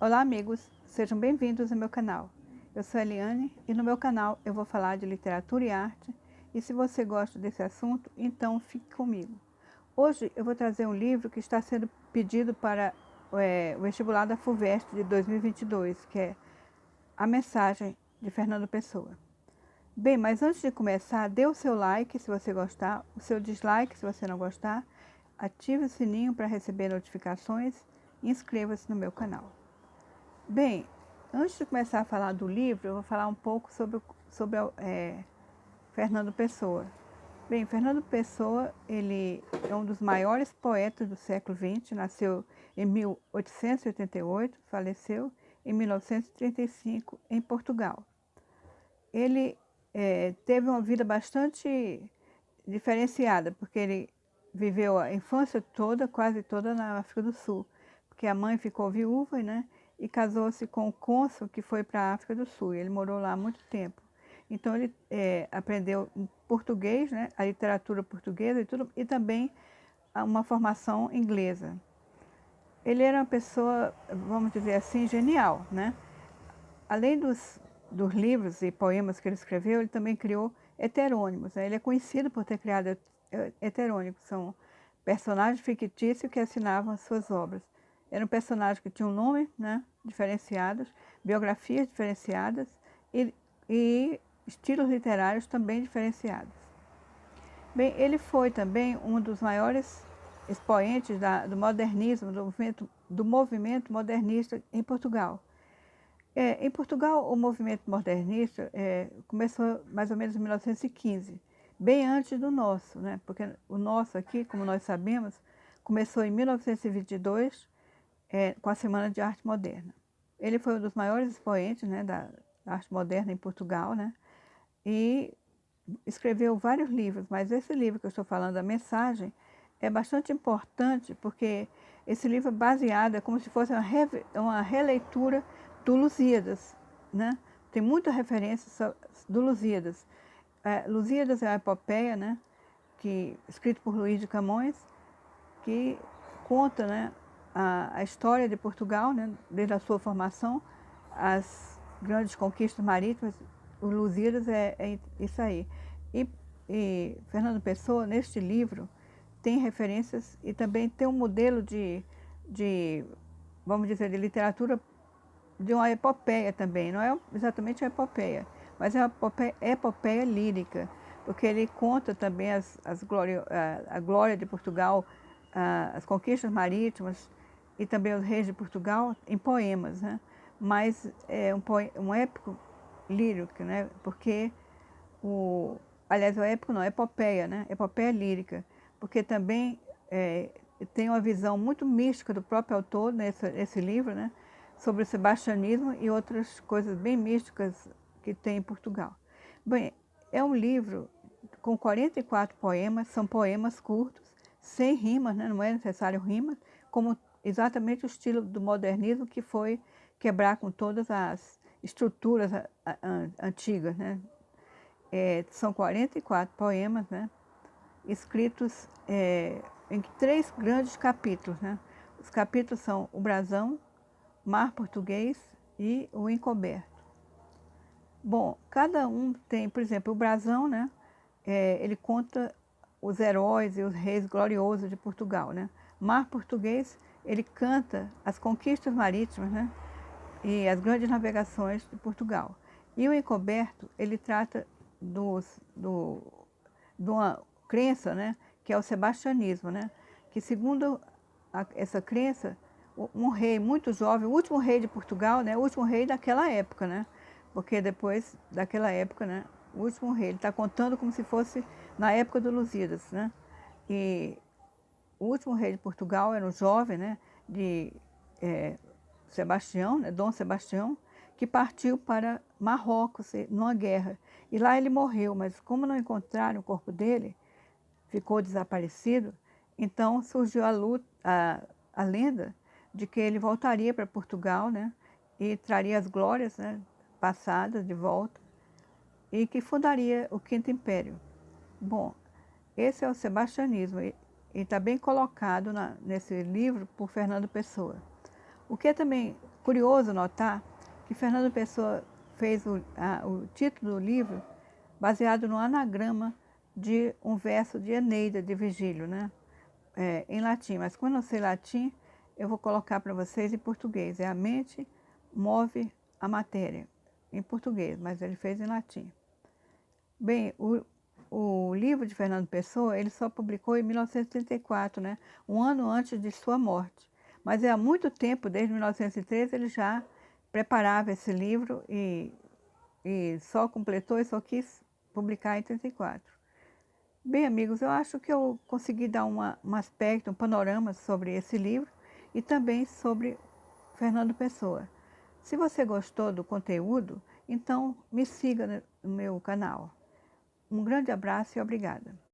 Olá amigos, sejam bem-vindos ao meu canal. Eu sou Eliane e no meu canal eu vou falar de literatura e arte, e se você gosta desse assunto, então fique comigo. Hoje eu vou trazer um livro que está sendo pedido para o vestibular da FUVEST de 2022, que é A Mensagem, de Fernando Pessoa. Bem, mas antes de começar, dê o seu like se você gostar, o seu dislike se você não gostar, ative o sininho para receber notificações e inscreva-se no meu canal. Bem, antes de começar a falar do livro, eu vou falar um pouco sobre Fernando Pessoa. Bem, Fernando Pessoa, ele é um dos maiores poetas do século XX, nasceu em 1888, faleceu em 1935 em Portugal. Ele teve uma vida bastante diferenciada, porque ele viveu a infância toda, quase toda na África do Sul, porque a mãe ficou viúva, né, e casou-se com o cônsul que foi para a África do Sul, e ele morou lá há muito tempo. Então ele aprendeu português, né, a literatura portuguesa e tudo, e também uma formação inglesa. Ele era uma pessoa, vamos dizer assim, genial, né? Além dos livros e poemas que ele escreveu, ele também criou heterônimos, né? Ele é conhecido por ter criado heterônimos, são personagens fictícios que assinavam as suas obras. Eram personagens que tinham nome, né, diferenciados, biografias diferenciadas e estilos literários também diferenciados. Bem, ele foi também um dos maiores expoentes do modernismo, do movimento modernista em Portugal. Em Portugal, o movimento modernista começou mais ou menos em 1915, bem antes do nosso, né? Porque o nosso aqui, como nós sabemos, começou em 1922, com a Semana de Arte Moderna. Ele foi um dos maiores expoentes, né, da arte moderna em Portugal, né? E escreveu vários livros, mas esse livro que eu estou falando, A Mensagem, é bastante importante porque esse livro é baseado, é como se fosse uma releitura do Lusíadas, né? Tem muita referência do Lusíadas. Lusíadas é uma epopeia, né, escrito por Luís de Camões, que conta, né, a história de Portugal, né, desde a sua formação, as grandes conquistas marítimas. O Lusíadas é isso aí. E Fernando Pessoa, neste livro, tem referências e também tem um modelo vamos dizer, de literatura de uma epopeia também. Não é exatamente uma epopeia, mas é uma epopeia lírica, porque ele conta também a glória de Portugal, as conquistas marítimas e também os reis de Portugal em poemas, né? Mas é um épico lírico, né? Porque aliás, o épico não, epopeia, né? Epopeia lírica, porque também tem uma visão muito mística do próprio autor nesse livro, né? Sobre o sebastianismo e outras coisas bem místicas que tem em Portugal. Bem, é um livro com 44 poemas, são poemas curtos, sem rimas, né? Não é necessário rimas, como exatamente o estilo do modernismo, que foi quebrar com todas as estruturas antigas, né? São 44 poemas, né, escritos em 3 grandes capítulos, né? Os capítulos são o Brasão, Mar Português e o Encoberto. Bom, cada um tem, por exemplo, o Brasão, né? Ele conta os heróis e os reis gloriosos de Portugal, né? Mar Português, ele canta as conquistas marítimas, né, e as grandes navegações de Portugal. E o Encoberto, ele trata de uma crença, né, que é o sebastianismo, né, que segundo essa crença, um rei muito jovem, o último rei de Portugal, né, o último rei daquela época, né, porque depois daquela época, né, o último rei, ele está contando como se fosse na época do Lusíadas, né, e o último rei de Portugal era um jovem, né, de Sebastião, né, Dom Sebastião, que partiu para Marrocos numa guerra. E lá ele morreu, mas como não encontraram o corpo dele, ficou desaparecido, então surgiu a lenda de que ele voltaria para Portugal, né, e traria as glórias, né, passadas de volta, e que fundaria o Quinto Império. Bom, esse é o sebastianismo, e está bem colocado nesse livro por Fernando Pessoa. O que é também curioso notar que Fernando Pessoa fez o título do livro baseado no anagrama de um verso de Eneida, de Virgílio, né? Em latim. Mas como eu não sei latim, eu vou colocar para vocês em português. É a mente move a matéria, em português, mas ele fez em latim. Bem, o livro de Fernando Pessoa, ele só publicou em 1934, né? Um ano antes de sua morte. Mas há muito tempo, desde 1913, ele já preparava esse livro e só completou e só quis publicar em 34. Bem, amigos, eu acho que eu consegui dar um aspecto, um panorama sobre esse livro e também sobre Fernando Pessoa. Se você gostou do conteúdo, então me siga no meu canal. Um grande abraço e obrigada.